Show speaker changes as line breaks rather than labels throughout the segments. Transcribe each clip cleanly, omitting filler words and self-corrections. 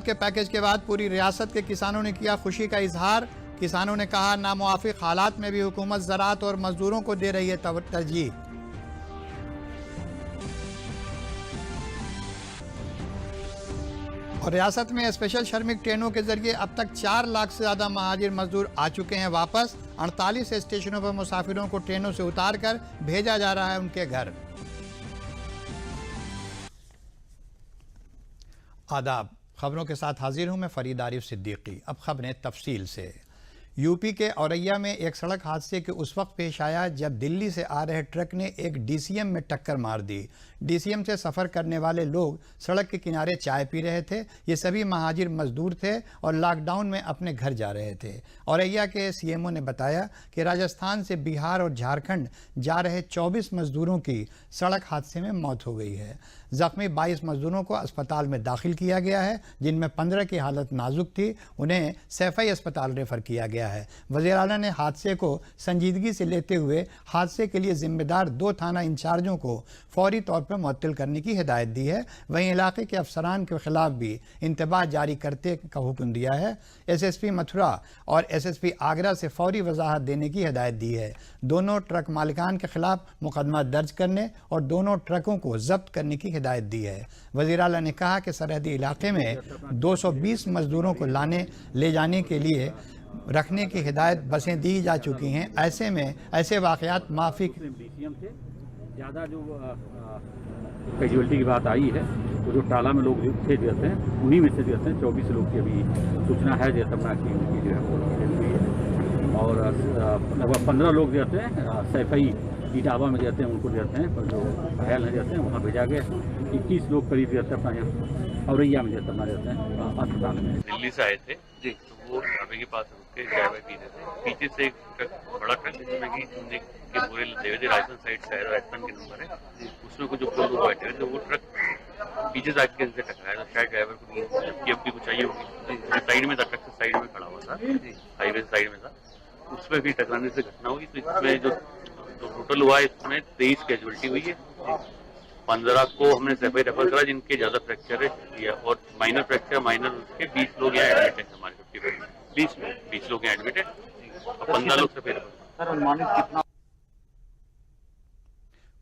के पैकेज के बाद पूरी रियासत के किसानों ने किया खुशी का इजहार। किसानों ने कहा, नामुआफिक हालात में भी हुकूमत ज़राअत और मजदूरों को दे रही है तरजीह। और रियासत में स्पेशल श्रमिक ट्रेनों के जरिए अब तक 4 लाख से ज़्यादा महाजिर मजदूर आ चुके हैं वापस। 48 स्टेशनों पर मुसाफिरों को ट्रेनों से उतार कर भेजा जा रहा है उनके घर। आदाब, खबरों के साथ हाजिर हूं मैं फरीद आरिफ सिद्दीकी। अब खबरें तफसील से। यूपी के औरैया में एक सड़क हादसे के उस वक्त पेश आया जब दिल्ली से आ रहे ट्रक ने एक डीसीएम में टक्कर मार दी। डीसीएम से सफ़र करने वाले लोग सड़क के किनारे चाय पी रहे थे। ये सभी महाजिर मजदूर थे और लॉकडाउन में अपने घर जा रहे थे। औरैया के सीएमओ ने बताया कि राजस्थान से बिहार और झारखंड जा रहे 24 मजदूरों की सड़क हादसे में मौत हो गई है। जख्मी 22 मजदूरों को अस्पताल में दाखिल किया गया है, जिनमें 15 की हालत नाजुक थी। उन्हें सैफई अस्पताल रेफर किया गया है। वज़ीर आला ने हादसे को संजीदगी से लेते हुए हादसे के लिए जिम्मेदार 2 थाना इंचार्जों को फौरी तौर पर मुअत्तल करने की हिदायत दी है। वहीं इलाके के अफसरान के खिलाफ भी इंतबाह जारी करते का हुक्म दिया है। एसएसपी मथुरा और एसएसपी आगरा से फौरी वजाहत देने की हिदायत दी है। दोनों ट्रक मालिकान के खिलाफ मुकदमा दर्ज करने और दोनों ट्रकों को जब्त करने की हिदायत दी है। वज़ीर आला ने कहा कि सरहदी इलाके में 220 मजदूरों को ले जाने के लिए रखने की हिदायत बसें दी जा चुकी हैं। ऐसे में ऐसे वाक़यात माफी
ज़्यादा जो कैजुअलिटी की बात आई है, तो जो टाला में लोग थे जाते हैं, उन्हीं में से जाते हैं 24 लोग की अभी सूचना है जैसा कि उनकी जो है और लगभग 15 लोग जाते हैं सैफई इटावा में जाते हैं, उनको जाते हैं, पर जो घायल है जाते हैं वहाँ भेजा गया। 21 लोग करीब जाते हैं अपना यहाँ औरैया में जाते हैं अस्पताल में।
दिल्ली से आए थे जी, तो वो ढाबे के पास रुक के चाय पी रहे थे। पीछे से एक ट्रक, बड़ा ट्रक जिसमें कि चूने के बोरे लदे हुए थे, राजस्थान साइड से है, राजस्थान के नंबर है, उसमें कुछ जो लोग बैठे हुए थे, वो ट्रक पीछे से आके इनसे टकराया। तो शायद ड्राइवर को नींद अब भी कुछ चाहिए होगी, साइड में था, ट्रक से साइड में खड़ा हुआ था, हाईवे साइड में था, उसमें भी टकराने से घटना हुई। तो इसमें जो टोटल हुआ है, इसमें 23 कैजुअलिटी हुई है। 15 को हमने सैफई रेफर करा जिनके ज्यादा फ्रैक्चर है और माइनर फ्रैक्चर, माइनर उसके 20 लोग यहाँ एडमिट है हमारे 20 लोग यहाँ एडमिट है और 15 लोग सैफई रेफर। अनुमानित कितना?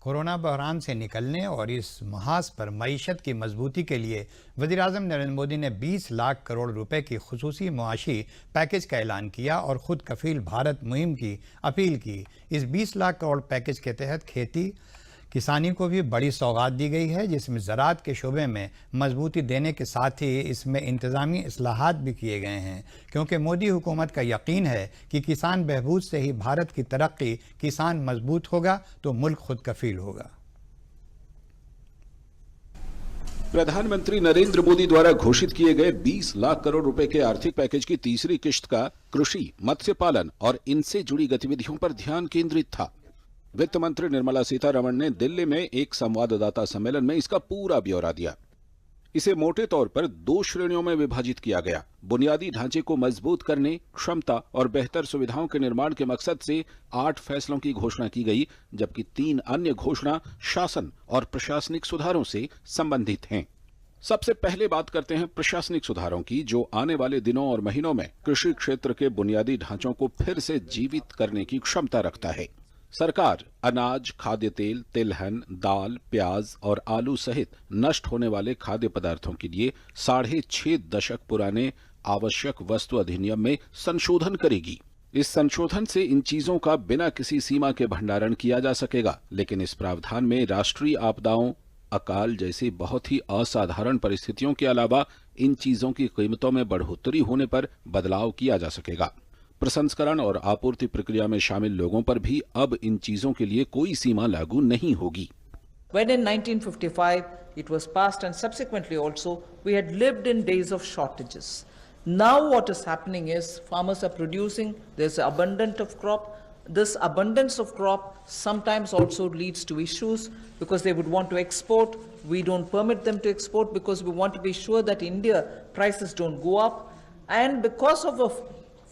कोरोना बहरान से निकलने और इस महाज पर मईशत की मजबूती के लिए वज़ीर-ए-आज़म नरेंद्र मोदी ने 20 लाख करोड़ रुपए की खुसूसी मुआशी पैकेज का ऐलान किया और खुद कफील भारत मुहिम की अपील की। इस 20 लाख करोड़ पैकेज के तहत खेती किसानी को भी बड़ी सौगात दी गई है, जिसमें ज़राअत के शोबे में मजबूती देने के साथ ही इसमें इंतज़ामी इस्लाहात भी किए गए हैं, क्योंकि मोदी हुकूमत का यकीन है कि किसान बहबूद से ही भारत की तरक्की, किसान मजबूत होगा तो मुल्क खुद कफील होगा।
प्रधानमंत्री नरेंद्र मोदी द्वारा घोषित किए गए 20 लाख करोड़ रुपए के आर्थिक पैकेज की तीसरी किश्त का कृषि, मत्स्य पालन और इनसे जुड़ी गतिविधियों पर ध्यान केंद्रित था। वित्त मंत्री निर्मला सीतारमण ने दिल्ली में एक संवाददाता सम्मेलन में इसका पूरा ब्यौरा दिया। इसे मोटे तौर पर 2 श्रेणियों में विभाजित किया गया। बुनियादी ढांचे को मजबूत करने, क्षमता और बेहतर सुविधाओं के निर्माण के मकसद से 8 फैसलों की घोषणा की गई, जबकि 3 अन्य घोषणा शासन और प्रशासनिक सुधारों से संबंधित हैं। सबसे पहले बात करते हैं प्रशासनिक सुधारों की, जो आने वाले दिनों और महीनों में कृषि क्षेत्र के बुनियादी ढांचों को फिर से जीवित करने की क्षमता रखता है। सरकार अनाज, खाद्य तेल, तिलहन, दाल, प्याज और आलू सहित नष्ट होने वाले खाद्य पदार्थों के लिए 6.5 दशक पुराने आवश्यक वस्तु अधिनियम में संशोधन करेगी। इस संशोधन से इन चीजों का बिना किसी सीमा के भंडारण किया जा सकेगा, लेकिन इस प्रावधान में राष्ट्रीय आपदाओं, अकाल जैसी बहुत ही असाधारण परिस्थितियों के अलावा इन चीजों की कीमतों में बढ़ोतरी होने पर बदलाव किया जा सकेगा। प्रसंस्करण और आपूर्ति प्रक्रिया में शामिल लोगों पर भी अब इन चीजों के लिए कोई सीमा लागू नहीं होगी।
When in 1955 it was passed and subsequently also we had lived in days of shortages. Now what is happening is farmers are producing, there's abundance of crop. This abundance of crop sometimes also leads to issues because they would want to export. We don't permit them to export because we want to be sure that India prices don't go up, and because of a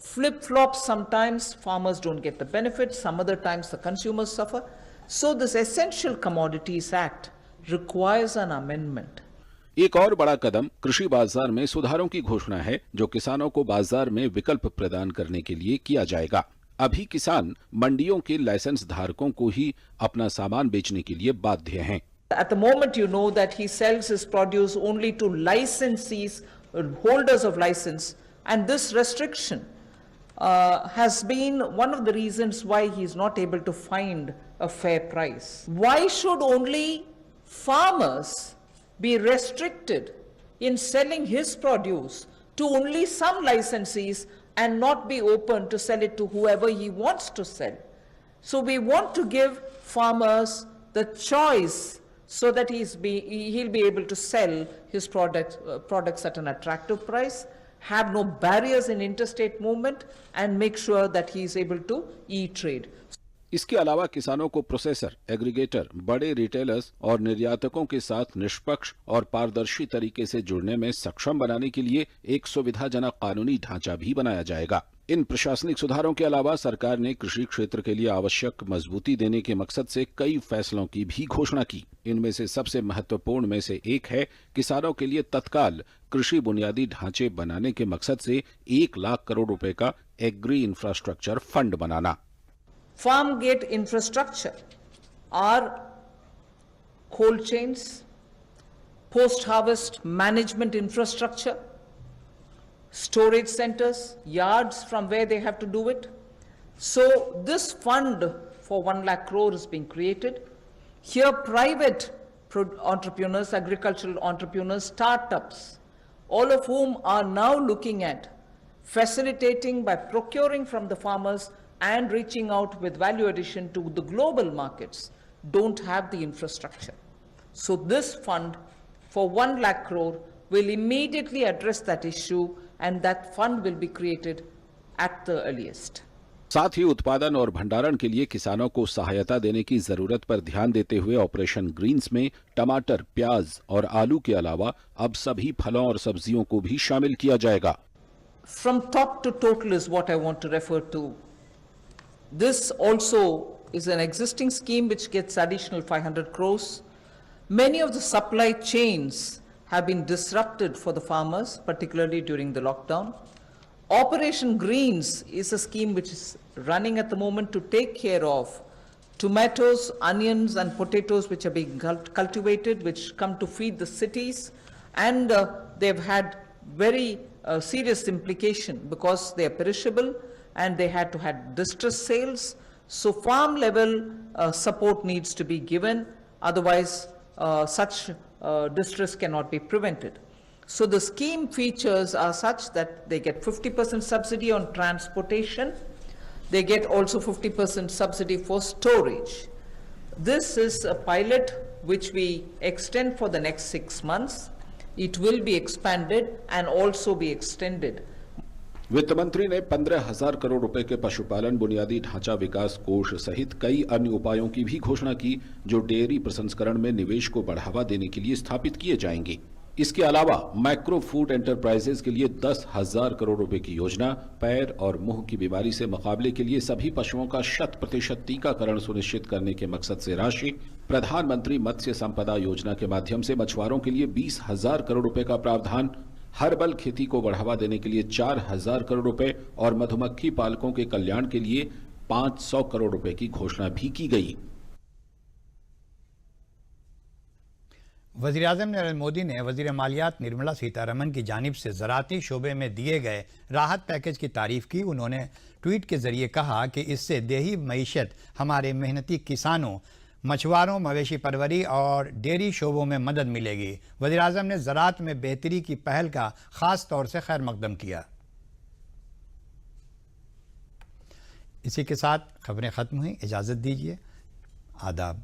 flip-flop, sometimes farmers don't get the benefit, some other times the consumers suffer. So this Essential Commodities Act requires an amendment.
एक और बड़ा कदम कृषि बाजार में सुधारों की घोषणा है, जो किसानों को बाजार में विकल्प प्रदान करने के लिए किया जाएगा। अभी किसान मंडियों के लाइसेंस धारकों को ही अपना सामान बेचने के लिए बाध्य हैं।
At the moment, you know that he sells his produce only to licensees, holders of license, and this restriction has been one of the reasons why he is not able to find a fair price. Why should only farmers be restricted in selling his produce to only some licensees and not be open to sell it to whoever he wants to sell? So we want to give farmers the choice so that he'll be able to sell his products at an attractive price, have no barriers in interstate movement, and make sure that he is able to e-trade.
इसके अलावा किसानों को processor, aggregator, बड़े retailers और निर्यातकों के साथ निष्पक्ष और पारदर्शी तरीके से जुड़ने में सक्षम बनाने के लिए एक सुविधाजनक कानूनी ढांचा भी बनाया जाएगा। इन प्रशासनिक सुधारों के अलावा सरकार ने कृषि क्षेत्र के लिए आवश्यक मजबूती देने के मकसद से कई फैसलों की भी घोषणा की। इनमें से सबसे महत्वपूर्ण में से एक है किसानों के लिए तत्काल कृषि बुनियादी ढांचे बनाने के मकसद से 1 लाख करोड़ रुपए का agree infrastructure fund banana.
Farm gate infrastructure are cold chains, post-harvest management infrastructure, storage centers, yards from where they have to do it. So this fund for 1 lakh crore is being created. Here private entrepreneurs, agricultural entrepreneurs, startups, all of whom are now looking at facilitating by procuring from the farmers and reaching out with value addition to the global markets, don't have the infrastructure. So this fund for 1 lakh crore will immediately address that issue, and that fund will be created at the earliest.
साथ ही उत्पादन और भंडारण के लिए किसानों को सहायता देने की जरूरत पर ध्यान देते हुए ऑपरेशन ग्रीन्स में टमाटर, प्याज और आलू के अलावा अब सभी फलों और सब्जियों को भी शामिल किया जाएगा।
From top to total is what I want to refer to. This also is an existing scheme which gets additional 500 crores. Many of the supply chains have been disrupted for the farmers, particularly during the lockdown. Operation Greens is a scheme which is running at the moment to take care of tomatoes, onions and potatoes which are being cultivated, which come to feed the cities, and they've had very serious implication because they are perishable and they had to have distress sales. So farm level support needs to be given, otherwise such distress cannot be prevented. So the scheme features are such that they get 50% subsidy on transportation, they get also 50% subsidy for storage. This is a pilot which we extend for the next 6 months. It will be expanded and also be extended.
वित्त मंत्री ने 15,000 करोड़ रुपए के पशुपालन बुनियादी ढांचा विकास कोष सहित कई अन्य उपायों की भी घोषणा की, जो डेयरी प्रसंस्करण में निवेश को बढ़ावा देने के लिए स्थापित किए जाएंगे। इसके अलावा माइक्रो फूड एंटरप्राइजेज के लिए 10,000 करोड़ रुपए की योजना, पैर और मुंह की बीमारी से मुकाबले के लिए सभी पशुओं का 100% टीकाकरण सुनिश्चित करने के मकसद से राशि, प्रधानमंत्री मत्स्य संपदा योजना के माध्यम से मछुआरों के लिए 20,000 करोड़ रुपए का प्रावधान, हर्बल खेती को बढ़ावा देने के लिए 4,000 करोड़ रुपए और मधुमक्खी पालकों के कल्याण के लिए 500 करोड़ रुपए की घोषणा भी की गई।
वज़ीर-ए-आज़म नरेंद्र मोदी ने वज़ीर मालियात निर्मला सीतारमण की जानिब से ज़राअती शोबे में दिए गए राहत पैकेज की तारीफ की। उन्होंने ट्वीट के जरिए कहा कि इससे देही मईशत, हमारे मेहनती किसानों, मछुआरों, मवेशी परवरी और डेयरी शोबों में मदद मिलेगी। वज़ीर-ए-आज़म ने ज़राअत में बेहतरी की पहल का ख़ास तौर से खैर मकदम किया। इसी के साथ खबरें ख़त्म हुई। इजाज़त दीजिए। आदाब।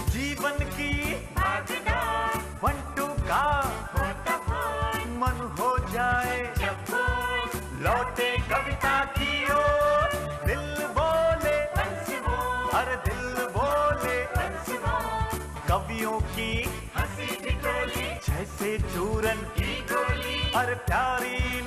जीवन की बंटू का मन हो जाए, लौटे कविता की ओर। कवियों की हंसी ठिठोली, जैसे चूरन की गोली, और प्यारी